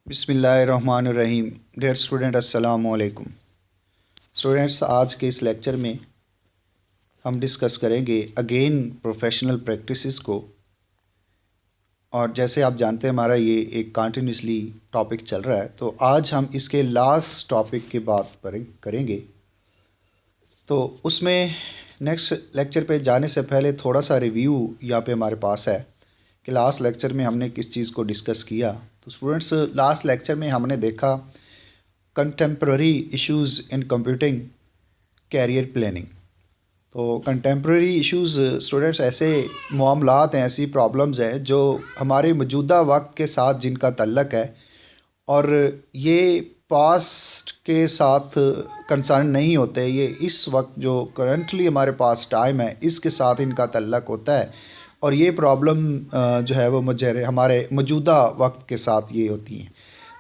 बिस्मिल्लाहिर्रहमानिर्रहीम। Dear student, अस्सलाम वालेकुम। स्टूडेंट्स, आज के इस लेक्चर में हम डिस्कस करेंगे अगेन प्रोफेशनल प्रैक्टिसेस को। और जैसे आप जानते हैं हमारा ये एक कंटिन्यूसली टॉपिक चल रहा है, तो आज हम इसके लास्ट टॉपिक की बात करेंगे। तो उसमें नेक्स्ट लेक्चर पे जाने से पहले थोड़ा सा रिव्यू यहाँ पे हमारे पास है कि लास्ट लेक्चर में हमने किस चीज़ को डिस्कस किया। तो स्टूडेंट्स, लास्ट लेक्चर में हमने देखा contemporary issues in computing career planning. तो कंटेम्प्ररी इश्यूज़ स्टूडेंट्स ऐसे मामलात हैं, ऐसी प्रॉब्लम्स हैं जो हमारे मौजूदा वक्त के साथ जिनका तल्लक है, और ये पास्ट के साथ कंसर्न नहीं होते। ये इस वक्त जो करंटली हमारे पास टाइम है इसके साथ इनका तल्लक होता है, और ये प्रॉब्लम जो है वो मुझे हमारे मौजूदा वक्त के साथ ये होती हैं।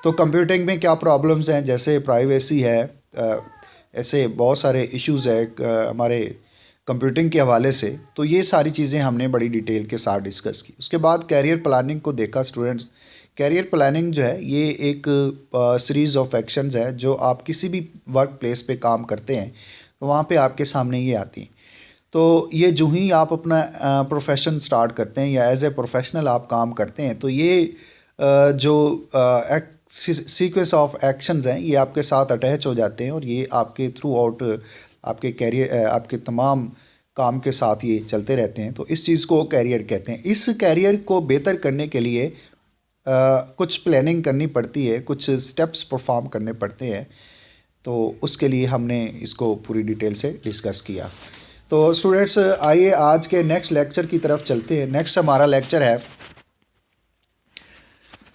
तो कंप्यूटिंग में क्या प्रॉब्लम्स हैं, जैसे प्राइवेसी है, ऐसे बहुत सारे इश्यूज़ है हमारे कंप्यूटिंग के हवाले से। तो ये सारी चीज़ें हमने बड़ी डिटेल के साथ डिस्कस की। उसके बाद कैरियर प्लानिंग को देखा स्टूडेंट्स। कैरियर प्लानिंग जो है ये एक सीरीज़ ऑफ एक्शंस है जो आप किसी भी वर्क प्लेस पे काम करते हैं तो वहाँ पे आपके सामने ये आती हैं। तो ये जो ही आप अपना प्रोफेशन स्टार्ट करते हैं या एज ए प्रोफेशनल आप काम करते हैं, तो ये जो सीक्वेंस ऑफ एक्शंस हैं ये आपके साथ अटैच हो जाते हैं, और ये आपके थ्रू आउट आपके कैरियर आपके तमाम काम के साथ ये चलते रहते हैं। तो इस चीज़ को कैरियर कहते हैं। इस कैरियर को बेहतर करने के लिए कुछ प्लानिंग करनी पड़ती है, कुछ स्टेप्स परफॉर्म करने पड़ते हैं। तो उसके लिए हमने इसको पूरी डिटेल से डिस्कस किया। तो स्टूडेंट्स, आइए आज के नेक्स्ट लेक्चर की तरफ चलते हैं। नेक्स्ट हमारा लेक्चर है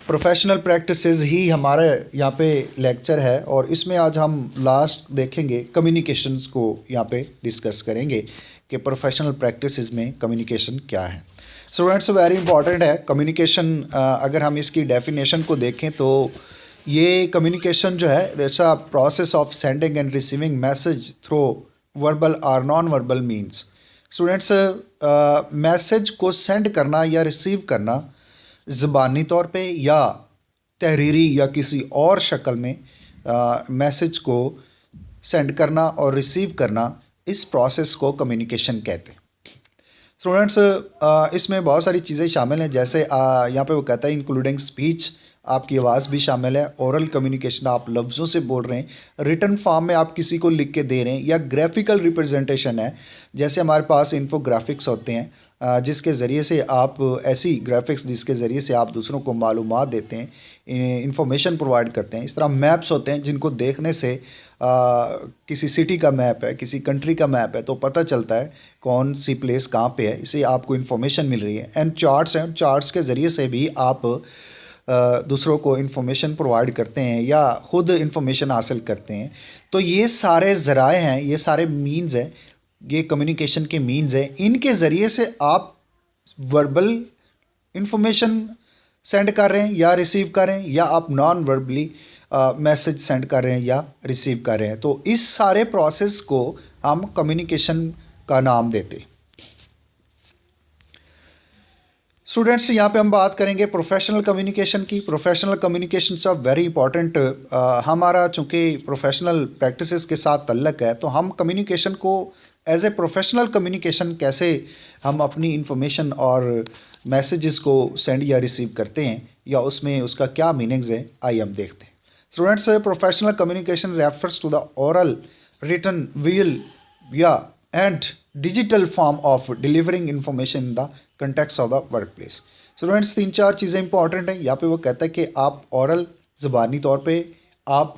प्रोफेशनल प्रैक्टिसेस ही हमारे यहाँ पे लेक्चर है, और इसमें आज हम लास्ट देखेंगे कम्युनिकेशंस को यहाँ पे डिस्कस करेंगे कि प्रोफेशनल प्रैक्टिसेस में कम्युनिकेशन क्या है। स्टूडेंट्स, वेरी इंपॉर्टेंट है कम्युनिकेशन। अगर हम इसकी डेफिनेशन को देखें तो ये कम्युनिकेशन जो है that's a process of sending and receiving message through verbal और non verbal means. Students, message को सेंड करना या रिसीव करना ज़बानी तौर पे या तहरीरी या किसी और शक्ल में मैसेज को सेंड करना और रिसीव करना, इस प्रोसेस को कम्युनिकेशन कहते हैं। स्टूडेंट्स, इसमें बहुत सारी चीज़ें शामिल हैं, जैसे यहाँ पे वो कहता है इंक्लूडिंग स्पीच, आपकी आवाज़ भी शामिल है। ओरल कम्युनिकेशन, आप लफ्ज़ों से बोल रहे हैं। रिटन फॉर्म में आप किसी को लिख के दे रहे हैं, या ग्राफिकल रिप्रेजेंटेशन है, जैसे हमारे पास इन्फोग्राफिक्स होते हैं जिसके ज़रिए से आप ऐसी ग्राफिक्स जिसके ज़रिए से आप दूसरों को मालूमात देते हैं, इंफॉर्मेशन प्रोवाइड करते हैं। इस तरह मैप्स होते हैं जिनको देखने से किसी सिटी का मैप है, किसी कंट्री का मैप है, तो पता चलता है कौन सी प्लेस कहाँ पे है, इससे आपको इन्फॉर्मेशन मिल रही है। एंड चार्ट्स हैं, चार्ट्स के ज़रिए से भी आप दूसरों को इन्फॉर्मेशन प्रोवाइड करते हैं या ख़ुद इन्फॉर्मेशन हासिल करते हैं। तो ये सारे ज़राए हैं, ये सारे मीन्स हैं, ये कम्युनिकेशन के मीन्स हैं। इनके ज़रिए से आप वर्बल इन्फॉर्मेशन सेंड कर रहे हैं या रिसीव कर रहे हैं, या आप नॉन वर्बली मैसेज सेंड कर रहे हैं या रिसीव कर रहे हैं। तो इस सारे प्रोसेस को हम कम्युनिकेशन का नाम देते हैं। स्टूडेंट्स, यहाँ पे हम बात करेंगे प्रोफेशनल कम्युनिकेशन की। प्रोफेशनल कम्युनिकेशन सब वेरी इंपॉर्टेंट। हमारा चूँकि प्रोफेशनल प्रैक्टिसेस के साथ तल्लक है, तो हम कम्युनिकेशन को एज ए प्रोफेशनल कम्युनिकेशन कैसे हम अपनी इंफॉर्मेशन और मैसेजेस को सेंड या रिसीव करते हैं, या उसमें उसका क्या मीनिंग्स है, आइए हम देखते हैं। Students, professional communication refers to the oral, written, visual या and digital form of delivering information in the context of the work place. Students, 3-4 चीज़ें इंपॉर्टेंट हैं। यहाँ पे वो कहता है कि आप ओरल ज़बानी तौर पे आप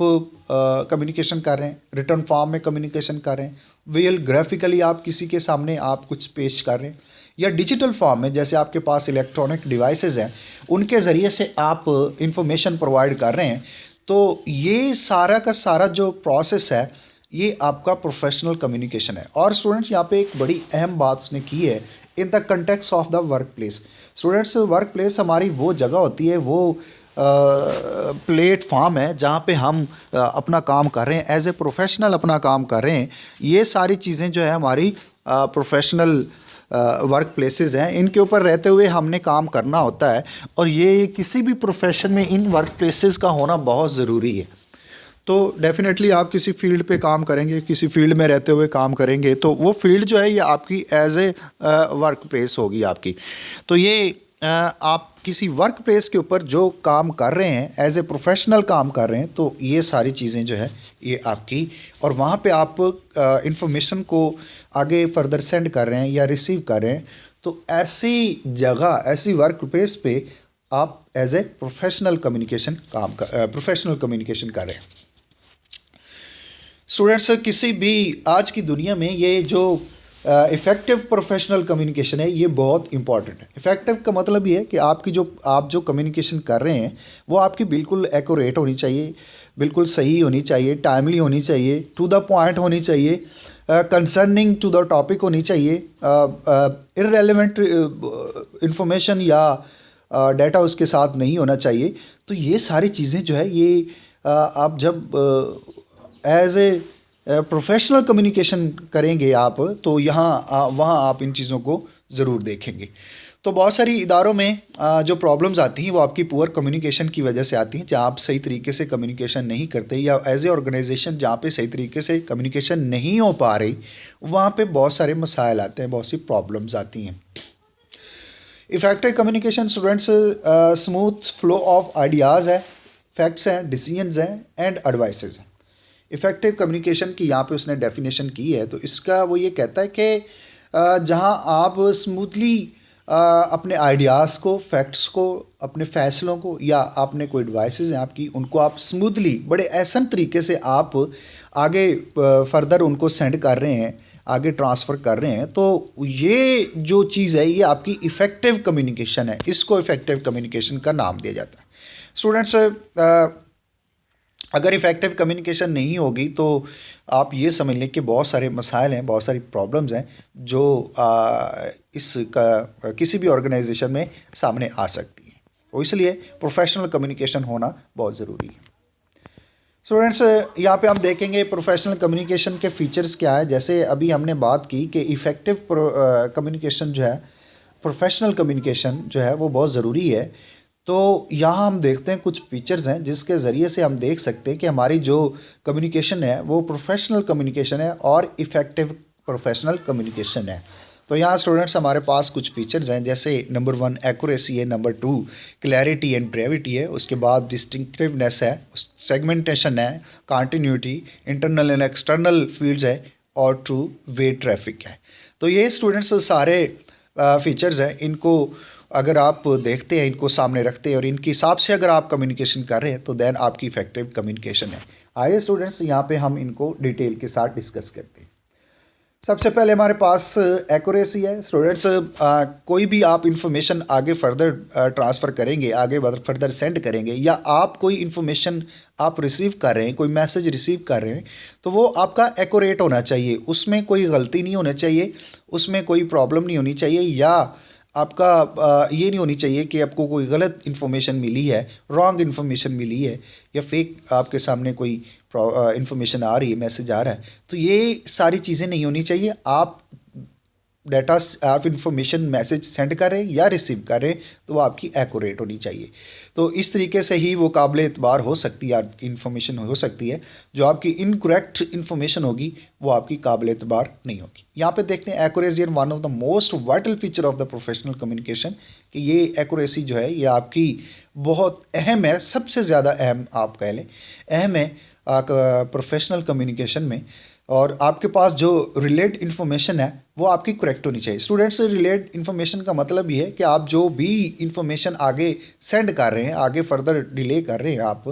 कम्युनिकेशन कर रहे हैं, रिटर्न फॉर्म में कम्युनिकेशन कर रहे हैं, विजुअल ग्राफिकली आप किसी के सामने आप कुछ पेश कर रहे हैं, या डिजिटल फॉर्म में जैसे आपके पास इलेक्ट्रॉनिक डिवाइसेस हैं उनके ज़रिए से आप इंफॉर्मेशन प्रोवाइड कर रहे हैं। तो ये सारा का सारा जो प्रोसेस है ये आपका प्रोफेशनल कम्युनिकेशन है। और स्टूडेंट्स, यहाँ पे एक बड़ी अहम बात उसने की है, इन the context of the work place. Students, work place हमारी वो जगह होती है, वो प्लेटफॉर्म है जहाँ पे हम अपना काम कर रहे हैं, एज ए प्रोफेशनल अपना काम कर रहे हैं। ये सारी चीज़ें जो है हमारी प्रोफेशनल वर्क प्लेसेस हैं, इनके ऊपर रहते हुए हमने काम करना होता है और ये किसी भी प्रोफेशन में इन वर्क प्लेसेस का होना बहुत ज़रूरी है। तो डेफिनेटली आप किसी फील्ड पे काम करेंगे, किसी फील्ड में रहते हुए काम करेंगे, तो वो फील्ड जो है ये आपकी एज ए वर्क प्लेस होगी आपकी। तो ये आप किसी वर्क प्लेस के ऊपर जो काम कर रहे हैं, एज ए प्रोफेशनल काम कर रहे हैं, तो ये सारी चीज़ें जो है ये आपकी, और वहाँ पे आप इंफॉर्मेशन को आगे फर्दर सेंड कर रहे हैं या रिसीव कर रहे हैं, तो ऐसी जगह, ऐसी वर्क प्लेस पे आप एज ए प्रोफेशनल कम्युनिकेशन कर रहे हैं। स्टूडेंट्स, किसी भी आज की दुनिया में ये जो इफ़ेक्टिव प्रोफेशनल कम्युनिकेशन है ये बहुत इंपॉर्टेंट है। इफ़ेक्टिव का मतलब ये है कि आप जो कम्युनिकेशन कर रहे हैं वो आपकी बिल्कुल एक्यूरेट होनी चाहिए, बिल्कुल सही होनी चाहिए, टाइमली होनी चाहिए, टू द पॉइंट होनी चाहिए, कंसर्निंग टू द टॉपिक होनी चाहिए, इररेलेवेंट इंफॉर्मेशन या डाटा उसके साथ नहीं होना चाहिए। तो ये सारी चीज़ें जो है ये आप जब एज ए प्रोफेशनल कम्युनिकेशन करेंगे आप, तो वहाँ आप इन चीज़ों को ज़रूर देखेंगे। तो बहुत सारी इदारों में जो प्रॉब्लम्स आती हैं वो आपकी पुअर कम्युनिकेशन की वजह से आती हैं, जहाँ आप सही तरीके से कम्युनिकेशन नहीं करते, या एज ए ऑर्गेनाइजेशन जहाँ पे सही तरीके से कम्युनिकेशन नहीं हो पा रही, वहाँ पे बहुत सारे मसाइल आते हैं, बहुत सी प्रॉब्लम्स आती हैं। Effective communication students smooth flow of ideas है, फैक्ट्स हैं, डिसीजंस हैं एंड एडवाइसेस हैं। इफ़ेक्टिव कम्युनिकेशन की यहाँ पे उसने डेफिनेशन की है, तो इसका वो ये कहता है कि जहाँ आप स्मूथली अपने आइडियाज़ को, फैक्ट्स को, अपने फ़ैसलों को, या आपने कोई एडवाइसेस हैं आपकी, उनको आप स्मूथली बड़े आसान तरीके से आप आगे फर्दर उनको सेंड कर रहे हैं, आगे ट्रांसफ़र कर रहे हैं, तो ये जो चीज़ है ये आपकी इफ़ेक्टिव कम्युनिकेशन है। इसको इफ़ेक्टिव कम्युनिकेशन का नाम दिया जाता है। स्टूडेंट्स, अगर इफ़ेक्टिव कम्युनिकेशन नहीं होगी तो आप ये समझ लें कि बहुत सारे मसाइल हैं, बहुत सारी प्रॉब्लम्स हैं जो किसी भी ऑर्गेनाइजेशन में सामने आ सकती हैं, और इसलिए प्रोफेशनल कम्युनिकेशन होना बहुत ज़रूरी है। स्टूडेंट्स, यहाँ पे हम देखेंगे प्रोफेशनल कम्युनिकेशन के फ़ीचर्स क्या है। जैसे अभी हमने बात की कि इफ़ेक्टिव कम्युनिकेशन जो है, प्रोफेशनल कम्युनिकेशन जो है वो बहुत ज़रूरी है। तो यहाँ हम देखते हैं कुछ फीचर्स हैं जिसके ज़रिए से हम देख सकते हैं कि हमारी जो कम्युनिकेशन है वो प्रोफेशनल कम्युनिकेशन है और इफ़ेक्टिव प्रोफेशनल कम्युनिकेशन है। तो यहाँ स्टूडेंट्स हमारे पास कुछ फीचर्स हैं, जैसे नंबर 1 एक्यूरेसी है, नंबर 2 क्लैरिटी एंड ब्रेविटी है, उसके बाद डिस्टिंक्टिवनेस है, सेगमेंटेशन है, continuity, internal and external fields है, और टू वे ट्रैफिक है। तो ये स्टूडेंट्स सारे फीचर्स हैं, इनको अगर आप देखते हैं, इनको सामने रखते हैं और इनके हिसाब से अगर आप कम्युनिकेशन कर रहे हैं तो देन आपकी इफेक्टिव कम्युनिकेशन है। आइए स्टूडेंट्स यहाँ पे हम इनको डिटेल के साथ डिस्कस करते हैं। सबसे पहले हमारे पास एक्यूरेसी है। स्टूडेंट्स, कोई भी आप इंफॉर्मेशन आगे फर्दर ट्रांसफ़र करेंगे, आगे फर्दर सेंड करेंगे, या आप कोई इंफॉर्मेशन आप रिसीव कर रहे हैं, कोई मैसेज रिसीव कर रहे हैं, तो वो आपका एक्यूरेट होना चाहिए, उसमें कोई गलती नहीं होनी चाहिए, उसमें कोई प्रॉब्लम नहीं होनी चाहिए, या आपका ये नहीं होनी चाहिए कि आपको कोई गलत इन्फॉर्मेशन मिली है, रॉन्ग इन्फॉर्मेशन मिली है, या फेक आपके सामने कोई इन्फॉर्मेशन आ रही है, मैसेज आ रहा है। तो ये सारी चीज़ें नहीं होनी चाहिए। आप डाटा, आप इंफॉर्मेशन मैसेज सेंड कर रहे हैं या रिसीव कर रहे हैं, तो वो आपकी एक्यूरेट होनी चाहिए। तो इस तरीके से ही वो काबिल एतबार हो सकती है, आपकी इन्फॉर्मेशन हो सकती है। जो आपकी इनकरेक्ट इन्फॉर्मेशन होगी वो आपकी काबिल एतबार नहीं होगी। यहाँ पे देखते हैं accuracy and one of the most vital feature of the professional communication, कि ये एक्यूरेसी जो है ये आपकी बहुत अहम है, सबसे ज़्यादा अहम आप कह लें, अहम है प्रोफेशनल कम्युनिकेशन में। और आपके पास जो रिलेट इन्फॉर्मेशन है वो आपकी करेक्ट होनी चाहिए। स्टूडेंट्स, रिलेट इन्फॉर्मेशन का मतलब ये है कि आप जो भी इन्फॉर्मेशन आगे सेंड कर रहे हैं, आगे फर्दर डिले कर रहे हैं, आप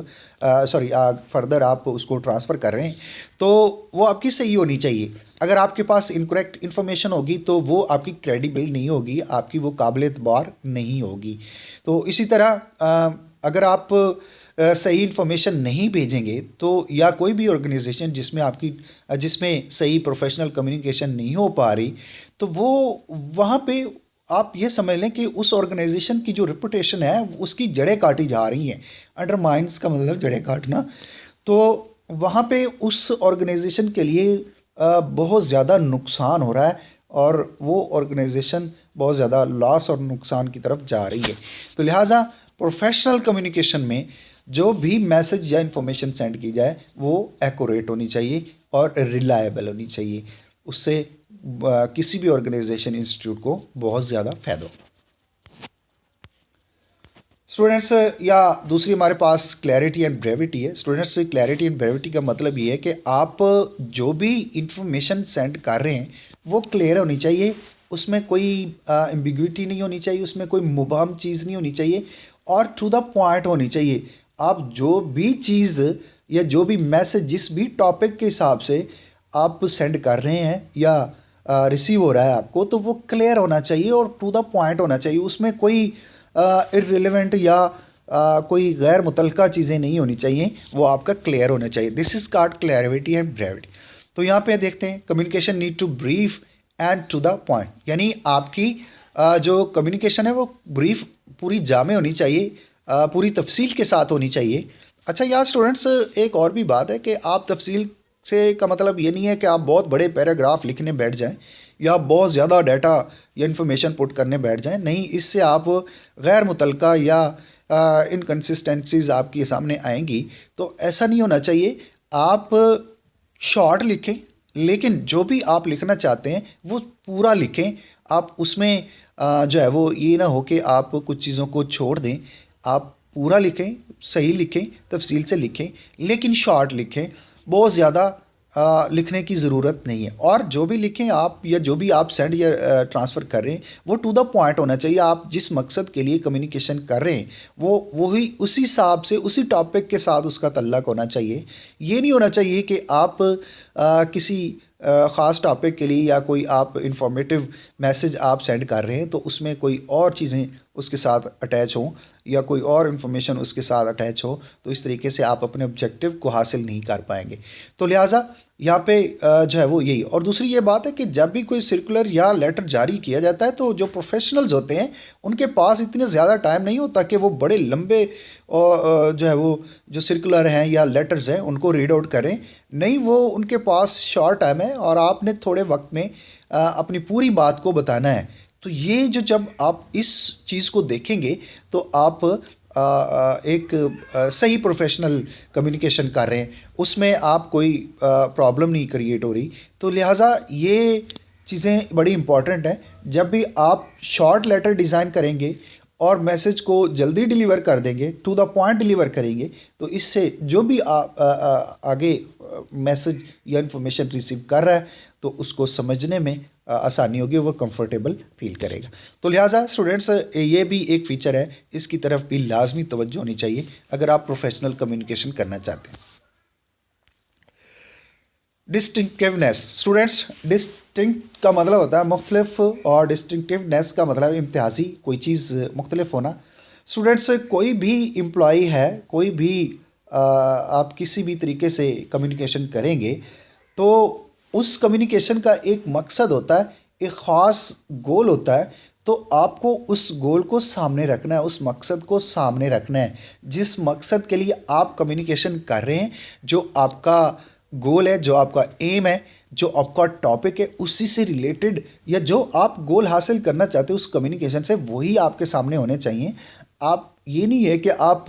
फर्दर आप उसको ट्रांसफ़र कर रहे हैं, तो वो आपकी सही होनी चाहिए। अगर आपके पास इनकरेक्ट इन्फॉर्मेशन होगी तो वो आपकी क्रेडिबल नहीं होगी, आपकी वो काबिल एतबार नहीं होगी। तो इसी तरह अगर आप सही इन्फॉर्मेशन नहीं भेजेंगे, तो या कोई भी ऑर्गेनाइजेशन जिसमें सही प्रोफेशनल कम्युनिकेशन नहीं हो पा रही, तो वो वहाँ पे आप ये समझ लें कि उस ऑर्गेनाइजेशन की जो रेपुटेशन है उसकी जड़ें काटी जा रही हैं। अंडरमाइंस का मतलब जड़ें काटना। तो वहाँ पे उस ऑर्गेनाइजेशन के लिए बहुत ज़्यादा नुकसान हो रहा है, और वो ऑर्गेनाइजेशन बहुत ज़्यादा लॉस और नुकसान की तरफ जा रही है। तो लिहाजा प्रोफेशनल कम्युनिकेशन में जो भी मैसेज या इन्फॉर्मेशन सेंड की जाए वो एक्यूरेट होनी चाहिए और रिलायबल होनी चाहिए। उससे किसी भी ऑर्गेनाइजेशन इंस्टीट्यूट को बहुत ज़्यादा फ़ायदा होगा। स्टूडेंट्स, या दूसरी हमारे पास क्लैरिटी एंड ब्रेविटी है। स्टूडेंट्स, क्लैरिटी एंड ब्रेविटी का मतलब ये है कि आप जो भी इंफॉर्मेशन सेंड कर रहे हैं वो क्लियर होनी चाहिए, उसमें कोई एम्बिग्विटी नहीं होनी चाहिए, उसमें कोई मुबहम चीज़ नहीं होनी चाहिए और टू द पॉइंट होनी चाहिए। आप जो भी चीज़ या जो भी मैसेज जिस भी टॉपिक के हिसाब से आप सेंड कर रहे हैं या रिसीव हो रहा है आपको, तो वो क्लियर होना चाहिए और टू द पॉइंट होना चाहिए। उसमें कोई इररिलेवेंट या कोई गैर मुतल्लका चीज़ें नहीं होनी चाहिए, वो आपका क्लियर होना चाहिए। This is called clarity and brevity. तो यहाँ पे देखते हैं communication need to brief and to the point, यानी आपकी जो कम्युनिकेशन है वो ब्रीफ पूरी जामे होनी चाहिए, पूरी तफसील के साथ होनी चाहिए। अच्छा यार स्टूडेंट्स, एक और भी बात है कि आप तफसील से का मतलब ये नहीं है कि आप बहुत बड़े पैराग्राफ लिखने बैठ जाएं या बहुत ज़्यादा डाटा या इन्फॉर्मेशन पुट करने बैठ जाएं। नहीं, इससे आप गैर मुतल्लका या इनकन्सिस्टेंसीज आपके सामने आएंगी। तो ऐसा नहीं होना चाहिए। आप शॉर्ट लिखें, लेकिन जो भी आप लिखना चाहते हैं वो पूरा लिखें। आप उसमें जो है वो ये ना हो कि आप कुछ चीज़ों को छोड़ दें। आप पूरा लिखें, सही लिखें, तफसील से लिखें, लेकिन शॉर्ट लिखें। बहुत ज़्यादा लिखने की ज़रूरत नहीं है। और जो भी लिखें आप या जो भी आप सेंड या ट्रांसफ़र कर रहे हैं वो टू द पॉइंट होना चाहिए। आप जिस मकसद के लिए कम्युनिकेशन कर रहे हैं वो वही उसी हिसाब से उसी टॉपिक के साथ उसका तल्लक होना चाहिए। ये नहीं होना चाहिए कि आप किसी ख़ास टॉपिक के लिए या कोई आप इंफॉर्मेटिव मैसेज आप सेंड कर रहे हैं तो उसमें कोई और चीज़ें उसके साथ अटैच हों या कोई और इन्फॉर्मेशन उसके साथ अटैच हो, तो इस तरीके से आप अपने ऑब्जेक्टिव को हासिल नहीं कर पाएंगे। तो लिहाजा यहाँ पे जो है वो यही। और दूसरी ये बात है कि जब भी कोई सर्कुलर या लेटर जारी किया जाता है तो जो प्रोफेशनल्स होते हैं उनके पास इतने ज़्यादा टाइम नहीं होता कि वो बड़े लंबे जो है वो जो सर्कुलर हैं या लेटर्स हैं उनको रीड आउट करें। नहीं, वो उनके पास शॉर्ट टाइम है और आपने थोड़े वक्त में अपनी पूरी बात को बताना है। तो ये जो जब आप इस चीज़ को देखेंगे तो आप एक सही प्रोफेशनल कम्युनिकेशन कर रहे हैं, उसमें आप कोई प्रॉब्लम नहीं क्रिएट हो रही। तो लिहाजा ये चीज़ें बड़ी इंपॉर्टेंट हैं। जब भी आप शॉर्ट लेटर डिज़ाइन करेंगे और मैसेज को जल्दी डिलीवर कर देंगे, टू द पॉइंट डिलीवर करेंगे, तो इससे जो भी आगे मैसेज या इन्फॉर्मेशन रिसीव कर रहा है तो उसको समझने में आसानी होगी, वो कंफर्टेबल फील करेगा। तो लिहाजा स्टूडेंट्स, ये भी एक फ़ीचर है, इसकी तरफ भी लाजमी तवज्जो होनी चाहिए अगर आप प्रोफेशनल कम्युनिकेशन करना चाहते हैं। डिस्टिंक्टिवनेस। स्टूडेंट्स, डिस्टिंक्ट का मतलब होता है मुख्तलिफ और डिस्टिंक्टिवनेस का मतलब इम्तियाजी, कोई चीज़ मुख्तलिफ होना। स्टूडेंट्स, कोई भी एम्प्लॉई है, कोई भी आप किसी भी तरीके से कम्युनिकेशन करेंगे तो उस कम्युनिकेशन का एक मकसद होता है, एक ख़ास गोल होता है। तो आपको उस गोल को सामने रखना है, उस मकसद को सामने रखना है। जिस मकसद के लिए आप कम्युनिकेशन कर रहे हैं, जो आपका गोल है, जो आपका एम है, जो आपका टॉपिक है, उसी से रिलेटेड या जो आप गोल हासिल करना चाहते हैं उस कम्युनिकेशन से, वही आपके सामने होने चाहिए। आप ये नहीं है कि आप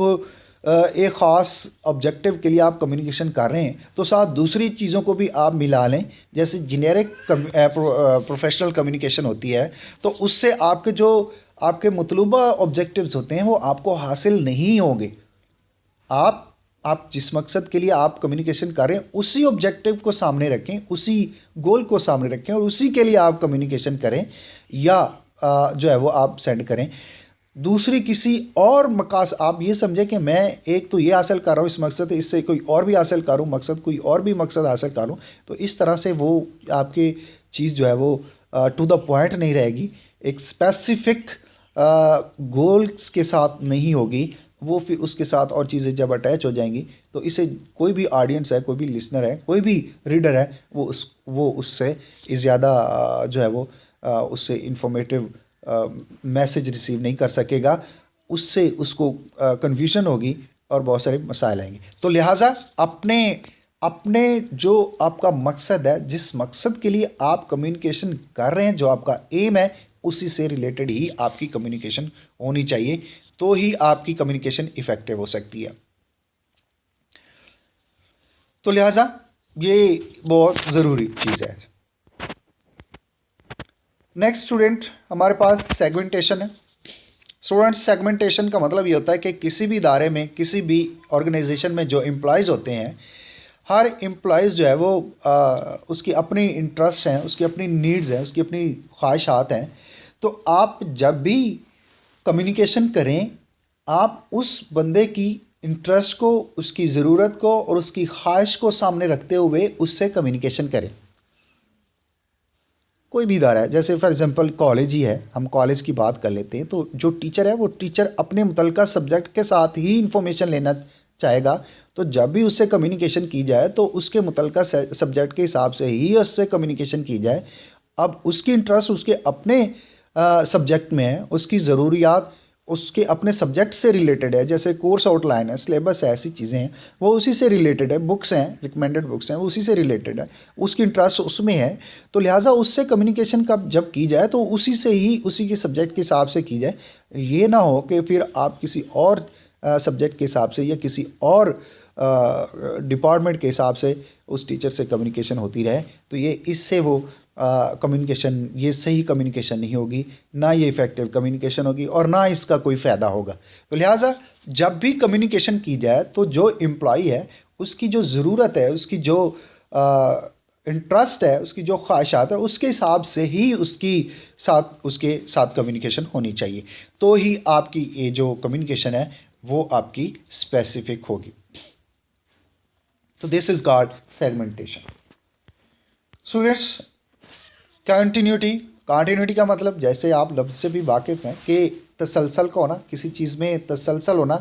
एक ख़ास ऑब्जेक्टिव के लिए आप कम्युनिकेशन कर रहे हैं तो साथ दूसरी चीज़ों को भी आप मिला लें। जैसे जेनेरिक प्रोफेशनल कम्युनिकेशन होती है तो उससे आपके जो आपके मतलूबा ऑब्जेक्टिव्स होते हैं वो आपको हासिल नहीं होंगे। आप जिस मकसद के लिए आप कम्युनिकेशन कर रहे हैं उसी ऑब्जेक्टिव को सामने रखें, उसी गोल को सामने रखें और उसी के लिए आप कम्युनिकेशन करें या जो है वो आप सेंड करें। दूसरी किसी और मकास आप ये समझें कि मैं एक तो ये हासिल कर रहा हूँ इस मकसद से, इससे कोई और भी हासिल करूँ मकसद, कोई और भी मकसद हासिल करूँ, तो इस तरह से वो आपकी चीज़ जो है वो टू द पॉइंट नहीं रहेगी, एक स्पेसिफिक गोल्स के साथ नहीं होगी। वो फिर उसके साथ और चीज़ें जब अटैच हो जाएंगी तो इसे कोई भी ऑडियंस है, कोई भी लिसनर है, कोई भी रीडर है, वो उससे ज़्यादा जो है वो उससे इंफॉर्मेटिव मैसेज रिसीव नहीं कर सकेगा, उससे उसको कन्फ्यूजन होगी और बहुत सारे मसाइल आएंगे। तो लिहाजा अपने अपने जो आपका मकसद है, जिस मकसद के लिए आप कम्युनिकेशन कर रहे हैं, जो आपका एम है, उसी से रिलेटेड ही आपकी कम्युनिकेशन होनी चाहिए, तो ही आपकी कम्युनिकेशन इफ़ेक्टिव हो सकती है। तो लिहाजा ये बहुत ज़रूरी चीज़ है। नेक्स्ट स्टूडेंट, हमारे पास सेगमेंटेशन है। स्टूडेंट, सेगमेंटेशन का मतलब ये होता है कि किसी भी इदारे में, किसी भी ऑर्गेनाइजेशन में जो एम्प्लॉयज़ होते हैं, हर एम्प्लॉयज़ जो है वो उसकी अपनी इंटरेस्ट हैं, उसकी अपनी नीड्स हैं, उसकी अपनी ख्वाहिशात हैं। तो आप जब भी कम्युनिकेशन करें, आप उस बंदे की इंटरेस्ट को, उसकी ज़रूरत को और उसकी ख्वाहिश को सामने रखते हुए उससे कम्युनिकेशन करें। कोई भी इदारा है, जैसे फॉर एग्जांपल कॉलेज ही है, हम कॉलेज की बात कर लेते हैं, तो जो टीचर है वो टीचर अपने मुतल्लिका सब्जेक्ट के साथ ही इंफॉर्मेशन लेना चाहेगा। तो जब भी उससे कम्युनिकेशन की जाए तो उसके मुतल्लिका सब्जेक्ट के हिसाब से ही उससे कम्युनिकेशन की जाए। अब उसकी इंटरेस्ट उसके अपने सब्जेक्ट में है, उसकी ज़रूरियात उसके अपने सब्जेक्ट से रिलेटेड है, जैसे कोर्स आउटलाइन है, सिलेबस है, ऐसी चीज़ें हैं, वो उसी से रिलेटेड है, बुक्स हैं, रिकमेंडेड बुक्स हैं, वो उसी से रिलेटेड है, उसकी इंटरेस्ट उसमें है। तो लिहाजा उससे कम्युनिकेशन का जब की जाए तो उसी से ही, उसी के सब्जेक्ट के हिसाब से की जाए। ये ना हो कि फिर आप किसी और सब्जेक्ट के हिसाब से या किसी और डिपार्टमेंट के हिसाब से उस टीचर से कम्युनिकेशन होती रहे, तो ये इससे वो कम्युनिकेशन, ये सही कम्युनिकेशन नहीं होगी, ना ये इफ़ेक्टिव कम्युनिकेशन होगी और ना इसका कोई फ़ायदा होगा। तो लिहाजा जब भी कम्युनिकेशन की जाए तो जो एम्प्लॉई है उसकी जो ज़रूरत है, उसकी जो इंटरेस्ट है, उसकी जो ख्वाहिशात है, उसके हिसाब से ही उसके साथ कम्युनिकेशन होनी चाहिए, तो ही आपकी ये जो कम्युनिकेशन है वो आपकी स्पेसिफिक होगी। तो this is called segmentation. Students, continuity का मतलब, जैसे आप लफ्ज़ से भी वाकिफ़ हैं कि तसलसल का होना, किसी चीज़ में तसलसल होना,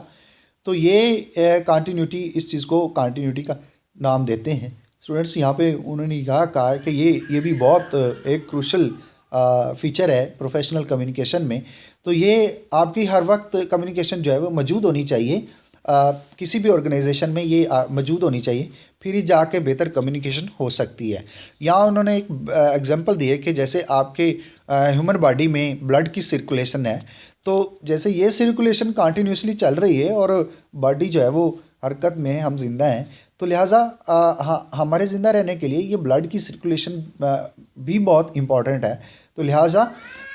तो ये कंटिन्यूटी, इस चीज़ को कंटिन्यूटी का नाम देते हैं। स्टूडेंट्स, यहाँ पे उन्होंने यह कहा है कि ये भी बहुत एक क्रूशल फ़ीचर है प्रोफेशनल कम्युनिकेशन में। तो ये आपकी हर वक्त कम्युनिकेशन जो है वो मौजूद होनी चाहिए, किसी भी ऑर्गेनाइजेशन में ये मौजूद होनी चाहिए, फिर ही जाके बेहतर कम्युनिकेशन हो सकती है। यहाँ उन्होंने एक एग्जांपल दी है कि जैसे आपके ह्यूमन बॉडी में ब्लड की सर्कुलेशन है, तो जैसे ये सर्कुलेशन कंटिन्यूसली चल रही है और बॉडी जो है वो हरकत में है, हम जिंदा हैं, तो लिहाजा हमारे ज़िंदा रहने के लिए ये ब्लड की सर्कुलेशन भी बहुत इम्पॉर्टेंट है। तो लिहाजा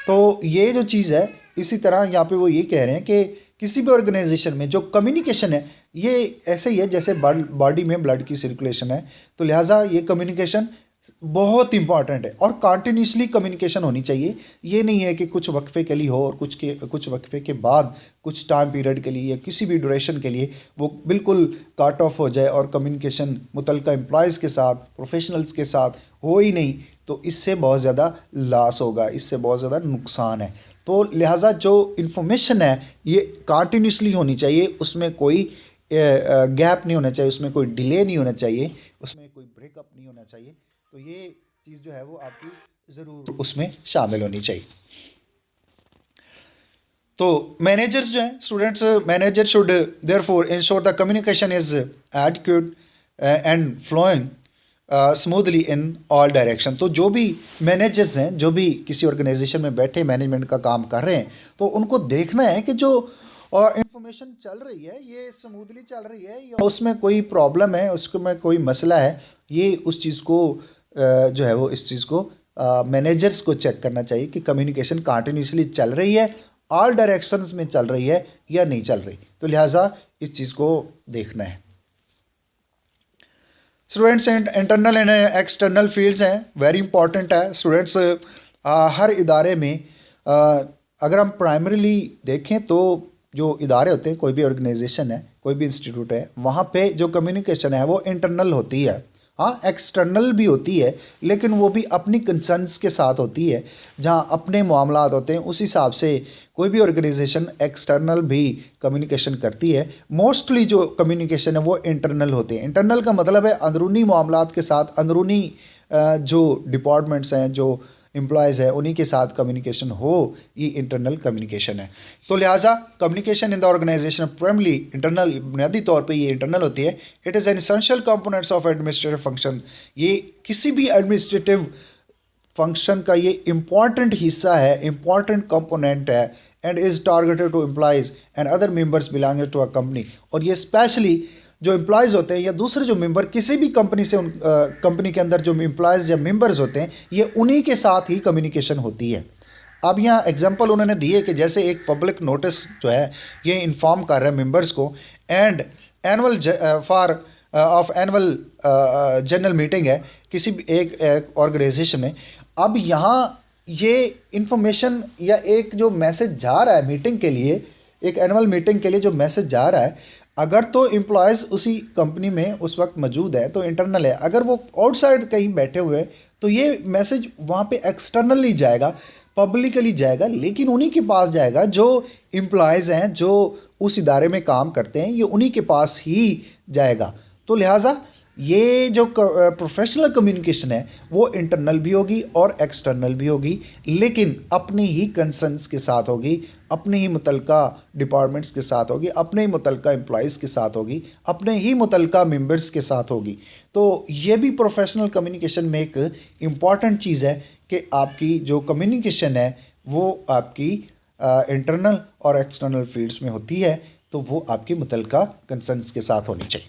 तो ये जो चीज़ है, इसी तरह यहाँ पे वो ये कह रहे हैं कि किसी भी ऑर्गेनाइजेशन में जो कम्युनिकेशन है ये ऐसे ही है जैसे बॉडी में ब्लड की सर्कुलेशन है। तो लिहाजा ये कम्युनिकेशन बहुत इंपॉर्टेंट है और कंटिन्यूसली कम्युनिकेशन होनी चाहिए। ये नहीं है कि कुछ वक्फे के लिए हो और कुछ वक्फे के बाद कुछ टाइम पीरियड के लिए या किसी भी ड्यूरेशन के लिए वो बिल्कुल कट ऑफ हो जाए और कम्युनिकेशन मुतल्लिका एम्प्लॉयज़ के साथ, प्रोफेशनल्स के साथ हो ही नहीं, तो इससे बहुत ज़्यादा लॉस होगा, इससे बहुत ज़्यादा नुकसान है। तो लिहाजा जो इन्फॉर्मेशन है ये कंटिन्यूसली होनी चाहिए, उसमें कोई गैप नहीं होना चाहिए, उसमें कोई डिले नहीं होना चाहिए, उसमें कोई ब्रेकअप नहीं होना चाहिए। तो ये चीज़ जो है वो आपकी ज़रूर उसमें शामिल होनी चाहिए। तो मैनेजर्स जो हैं students, manager should therefore ensure the communication is adequate and flowing smoothly in all direction. तो जो भी मैनेजर्स हैं, जो भी किसी ऑर्गेनाइजेशन में बैठे मैनेजमेंट का काम कर रहे हैं, तो उनको देखना है कि जो इंफॉर्मेशन चल रही है ये स्मूथली चल रही है या उसमें कोई प्रॉब्लम है, उसमें कोई मसला है। ये उस चीज़ को जो है वो इस चीज़ को मैनेजर्स को चेक करना चाहिए कि कम्युनिकेशन कंटिन्यूसली चल रही है, ऑल डायरेक्शंस में चल रही है या नहीं चल रही। तो लिहाजा इस चीज़ को देखना है। Students, internal and external fields हैं, वेरी इंपॉर्टेंट है स्टूडेंट्स। हर इदारे में अगर हम प्राइमरीली देखें तो जो इदारे होते हैं, कोई भी ऑर्गेनाइजेशन है, कोई भी इंस्टीट्यूट है, वहाँ पे जो कम्युनिकेशन है वो इंटरनल होती है। हाँ, एक्सटर्नल भी होती है लेकिन वो भी अपनी कंसर्न्स के साथ होती है, जहाँ अपने मामलात होते हैं उस हिसाब से कोई भी ऑर्गेनाइजेशन एक्सटर्नल भी कम्युनिकेशन करती है। मोस्टली जो कम्युनिकेशन है वो इंटरनल होते हैं। इंटरनल का मतलब है अंदरूनी मामलात के साथ, अंदरूनी जो डिपार्टमेंट्स हैं, जो एम्प्लॉयज़ है उन्हीं के साथ कम्युनिकेशन हो, ये इंटरनल कम्युनिकेशन है। तो लिहाजा communication in the organization primarily internal, बुनियादी तौर पे ये इंटरनल होती है। It is an essential components of administrative function, ये किसी भी एडमिनिस्ट्रेटिव फंक्शन का ये इम्पॉर्टेंट हिस्सा है, इम्पॉर्टेंट कंपोनेंट है, and is targeted to employees and other members belonging to a company. और ये स्पेशली जो एम्प्लॉयज़ होते हैं या दूसरे जो मेंबर किसी भी कंपनी से कंपनी के अंदर जो एम्प्लॉयज़ या मेंबर्स होते हैं, ये उन्हीं के साथ ही कम्युनिकेशन होती है। अब यहाँ एग्जांपल उन्होंने दिए कि जैसे एक पब्लिक नोटिस जो है ये इन्फॉर्म कर रहा है मेंबर्स को, and annual for of annual general meeting है किसी भी एक ऑर्गेनाइजेशन में। अब यहाँ ये इंफॉर्मेशन या एक जो मैसेज जा रहा है मीटिंग के लिए, एक एनुअल मीटिंग के लिए जो मैसेज जा रहा है, अगर तो एम्प्लॉयज़ उसी कंपनी में उस वक्त मौजूद है तो इंटरनल है, अगर वो आउटसाइड कहीं बैठे हुए तो ये मैसेज वहाँ पे एक्सटर्नली जाएगा, पब्लिकली जाएगा, लेकिन उन्हीं के पास जाएगा जो एम्प्लॉयज़ हैं, जो उस इदारे में काम करते हैं, ये उन्हीं के पास ही जाएगा। तो लिहाजा ये जो प्रोफेशनल कम्युनिकेशन है वो इंटरनल भी होगी और एक्सटर्नल भी होगी, लेकिन अपने ही कंसर्न्स के साथ होगी, अपने ही मुतलका डिपार्टमेंट्स के साथ होगी, अपने ही मुतलका एम्प्लॉयज़ के साथ होगी, अपने ही मुतलका मेंबर्स के साथ होगी। तो ये भी प्रोफेशनल कम्युनिकेशन में एक इम्पॉर्टेंट चीज़ है कि आपकी जो कम्युनिकेशन है वो आपकी इंटरनल और एक्सटर्नल फील्ड्स में होती है, तो वो आपके मुतलका कंसर्न्स के साथ होनी चाहिए।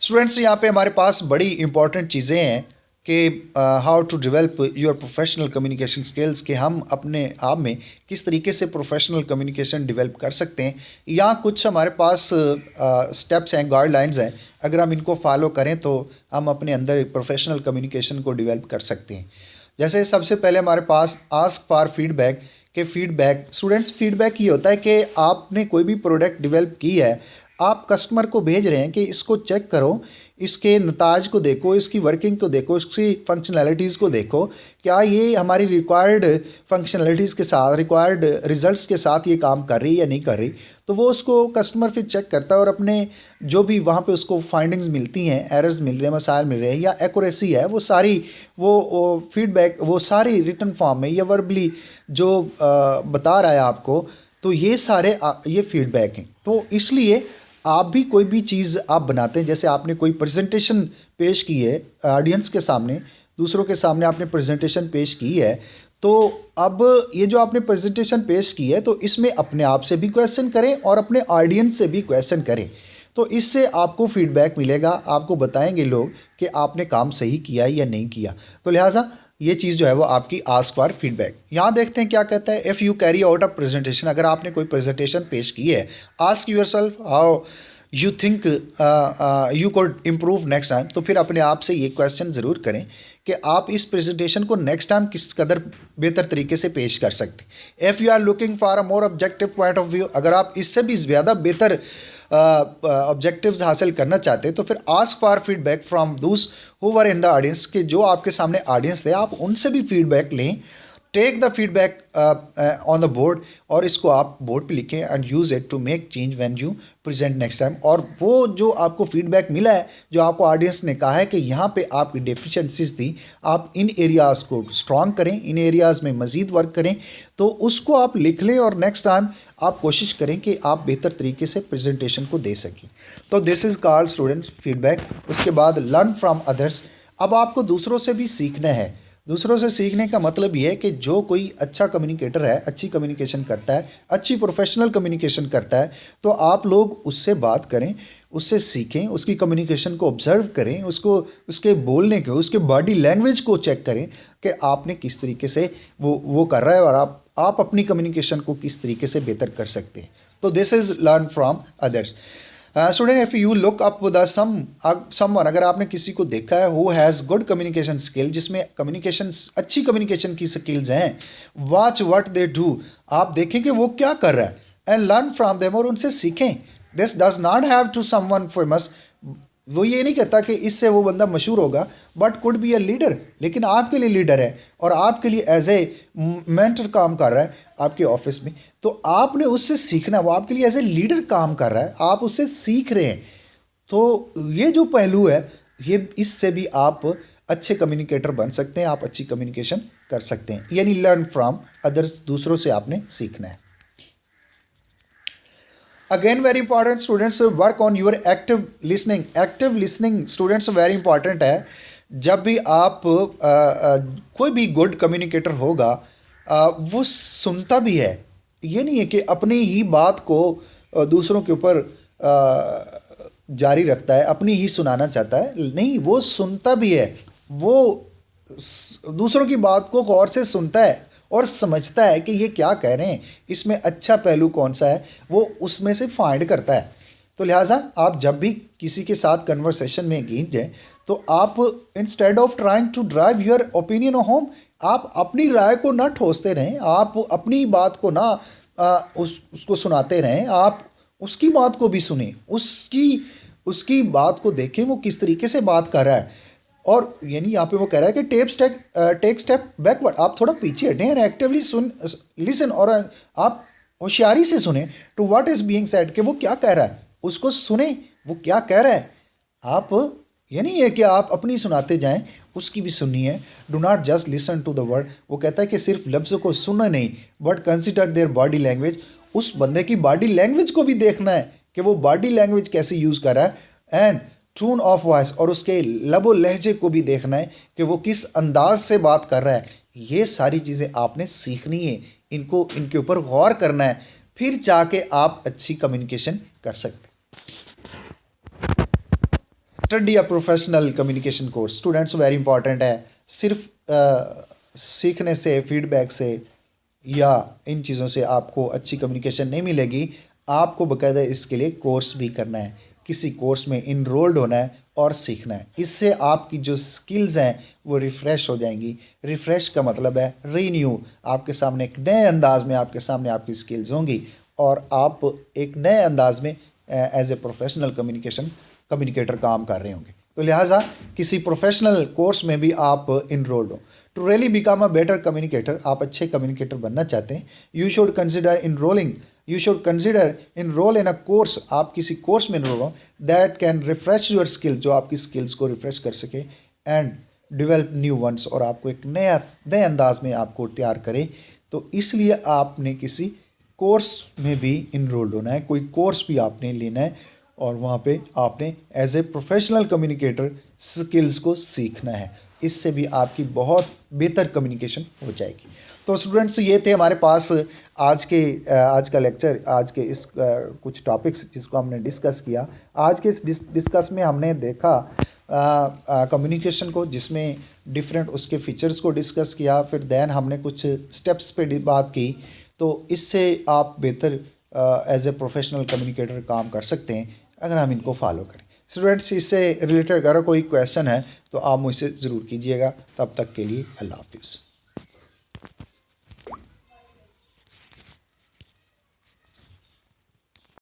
स्टूडेंट्स, यहाँ पे हमारे पास बड़ी इंपॉर्टेंट चीज़ें हैं कि how to develop your professional communication skills, कि हम अपने आप में किस तरीके से प्रोफेशनल कम्युनिकेशन डेवलप कर सकते हैं। यहाँ कुछ हमारे पास स्टेप्स हैं, गाइडलाइंस हैं, अगर हम इनको फॉलो करें तो हम अपने अंदर प्रोफेशनल कम्युनिकेशन को डेवलप कर सकते हैं। जैसे सबसे पहले हमारे पास आस्क फॉर फीडबैक, के फीडबैक, स्टूडेंट्स फीडबैक ये होता है कि आपने कोई भी प्रोडक्ट डेवलप की है, आप कस्टमर को भेज रहे हैं कि इसको चेक करो, इसके नताज को देखो, इसकी वर्किंग को देखो, इसकी फंक्शनैलिटीज़ को देखो, क्या ये हमारी रिक्वायर्ड फंक्शनैलिटीज़ के साथ, रिक्वायर्ड रिजल्ट्स के साथ ये काम कर रही है या नहीं कर रही। तो वो उसको कस्टमर फिर चेक करता है और अपने जो भी वहाँ पे उसको फाइंडिंग्स मिलती हैं, एरर्स मिल रहे हैं, मसाइल मिल रहे हैं या एक्यूरेसी है, वो सारी वो फीडबैक वो सारी रिटन फॉर्म में या वर्बली जो बता रहा है आपको, तो ये सारे ये फीडबैक हैं। तो इसलिए आप भी कोई भी चीज़ आप बनाते हैं, जैसे आपने कोई प्रेजेंटेशन पेश की है ऑडियंस के सामने, दूसरों के सामने आपने प्रेजेंटेशन पेश की है, तो अब ये जो आपने प्रेजेंटेशन पेश की है तो इसमें अपने आप से भी क्वेश्चन करें और अपने ऑडियंस से भी क्वेश्चन करें, तो इससे आपको फीडबैक मिलेगा, आपको बताएंगे लोग कि आपने काम सही किया या नहीं किया। तो लिहाजा ये चीज़ जो है वो आपकी आस्क फॉर फीडबैक। यहाँ देखते हैं क्या कहता है, if you carry out a presentation, अगर आपने कोई प्रेजेंटेशन पेश की है, ask yourself how you think you could improve next time. तो फिर अपने आप से ये क्वेश्चन ज़रूर करें कि आप इस प्रेजेंटेशन को नेक्स्ट टाइम किस कदर बेहतर तरीके से पेश कर सकते। If you are looking for a more objective point of view, अगर आप इससे भी ज़्यादा बेहतर ऑब्जेक्टिव्स हासिल करना चाहते हैं तो फिर ask for feedback from those who were in the audience, के जो आपके सामने ऑडियंस थे आप उनसे भी फीडबैक लें। Take the feedback on the board, और इसको आप बोर्ड पे लिखें and use it to make change when you present next time. और वो जो आपको फीडबैक मिला है, जो आपको ऑडियंस ने कहा है कि यहाँ पे आपकी डेफिशिएंसीज थी, आप इन एरियाज़ को स्ट्रॉन्ग करें, इन एरियाज़ में मज़ीद वर्क करें, तो उसको आप लिख लें और नेक्स्ट टाइम आप कोशिश करें कि आप बेहतर तरीके से प्रेजेंटेशन को दे सकें। तो this is called students feedback. उसके बाद लर्न फ्रॉम अदर्स, अब आपको दूसरों से भी सीखना है। दूसरों से सीखने का मतलब ये है कि जो कोई अच्छा कम्युनिकेटर है, अच्छी कम्युनिकेशन करता है, अच्छी प्रोफेशनल कम्युनिकेशन करता है, तो आप लोग उससे बात करें, उससे सीखें, उसकी कम्युनिकेशन को ऑब्जर्व करें, उसको उसके बोलने के, उसके बॉडी लैंग्वेज को चेक करें कि आपने किस तरीके से वो कर रहा है और आप अपनी कम्युनिकेशन को किस तरीके से बेहतर कर सकते हैं। तो this is learn from others. Student, if you look up the someone, अगर आपने किसी को देखा है who has good communication skill, जिसमें कम्युनिकेशन अच्छी कम्युनिकेशन की स्किल्स हैं, वॉच व्हाट दे डू, आप देखें कि वो क्या कर रहा है, एंड लर्न फ्रॉम देम, और उनसे सीखें। This does not have to someone famous, वो ये नहीं कहता कि इससे वो बंदा मशहूर होगा, but could be a leader, लेकिन आपके लिए लीडर है और आपके लिए एज ए मेंटर काम कर रहा है आपके ऑफिस में, तो आपने उससे सीखना, वो आपके लिए एज ए लीडर काम कर रहा है, आप उससे सीख रहे हैं। तो ये जो पहलू है, ये इससे भी आप अच्छे कम्युनिकेटर बन सकते हैं, आप अच्छी कम्युनिकेशन कर सकते हैं। यानी लर्न फ्रॉम अदर्स, दूसरों से आपने सीखना है। Again very important students, work on your active listening. Active listening students very important है। जब भी आप कोई भी गुड कम्युनिकेटर होगा वो सुनता भी है। ये नहीं है कि अपनी ही बात को दूसरों के ऊपर जारी रखता है, अपनी ही सुनाना चाहता है, नहीं, वो सुनता भी है। वो दूसरों की बात को गौर से सुनता है और समझता है कि ये क्या कह रहे हैं, इसमें अच्छा पहलू कौन सा है, वो उसमें से फाइंड करता है। तो लिहाजा आप जब भी किसी के साथ कन्वर्सेशन में एंगेज जाए तो आप instead of trying to drive your opinion home, आप अपनी राय को ना ठोसते रहें, आप अपनी बात को ना उसको सुनाते रहें, आप उसकी बात को भी सुने, उसकी बात को देखें वो किस तरीके से बात कर रहा है। और यानी यहाँ पे वो कह रहा है कि टेक स्टेप बैकवर्ड, आप थोड़ा पीछे हटें एंड एक्टिवली लिसन, और आप होशियारी से सुने to what is being said, कि वो क्या कह रहा है, उसको सुने वो क्या कह रहा है। आप ये नहीं है कि आप अपनी सुनाते जाएं, उसकी भी सुननी है। Do not just listen to the word, वो कहता है कि सिर्फ लफ्ज़ों को सुनना नहीं, but consider their body language, उस बंदे की बॉडी लैंग्वेज को भी देखना है कि वो बॉडी लैंग्वेज कैसे यूज़ कर रहा है, एंड टोन ऑफ वॉइस, और उसके लबो लहजे को भी देखना है कि वो किस अंदाज से बात कर रहा है। ये सारी चीज़ें आपने सीखनी है, इनके ऊपर गौर करना है, फिर जाके आप अच्छी कम्युनिकेशन कर सकते। Study a professional communication course students very important है। सिर्फ सीखने से, फीडबैक से या इन चीज़ों से आपको अच्छी कम्युनिकेशन नहीं मिलेगी, आपको बाकायदा इसके लिए कोर्स भी करना है, किसी कोर्स में इनरोल्ड होना है और सीखना है। इससे आपकी जो स्किल्स हैं वो रिफ़्रेश हो जाएंगी। रिफ़्रेश का मतलब है रीन्यू, आपके सामने एक नए अंदाज में आपके सामने आपकी स्किल्स होंगी और आप एक नए अंदाज में एज ए प्रोफेशनल कम्युनिकेटर काम कर रहे होंगे। तो लिहाजा किसी प्रोफेशनल कोर्स में भी आप इनरोल्ड हो। To really become a better communicator, आप अच्छे कम्युनिकेटर बनना चाहते हैं, you should consider enrol in a course, आप किसी कोर्स में इनरोल हो that can refresh your skill, जो आपकी स्किल्स को रिफ्रेश कर सके, एंड डेवलप न्यू वंस, और आपको एक नए अंदाज में आपको तैयार करे। तो इसलिए आपने किसी कोर्स में भी इनरोल्ड होना है, कोई कोर्स भी आपने लेना है और वहाँ पे आपने as a professional communicator skills को सीखना है। इससे भी आपकी बहुत बेहतर कम्युनिकेशन हो जाएगी। तो स्टूडेंट्स, ये थे हमारे पास आज का लेक्चर, आज के इस कुछ टॉपिक्स जिसको हमने डिस्कस किया। आज के इस डिस्कस में हमने देखा कम्युनिकेशन को, जिसमें डिफरेंट उसके फीचर्स को डिस्कस किया, फिर दैन हमने कुछ स्टेप्स पे बात की। तो इससे आप बेहतर एज ए प्रोफेशनल कम्युनिकेटर काम कर सकते हैं अगर हम इनको फॉलो करें। स्टूडेंट्स, इससे रिलेटेड अगर कोई क्वेश्चन है तो आप मुझसे ज़रूर कीजिएगा। तब तक के लिए अल्लाह हाफिज़।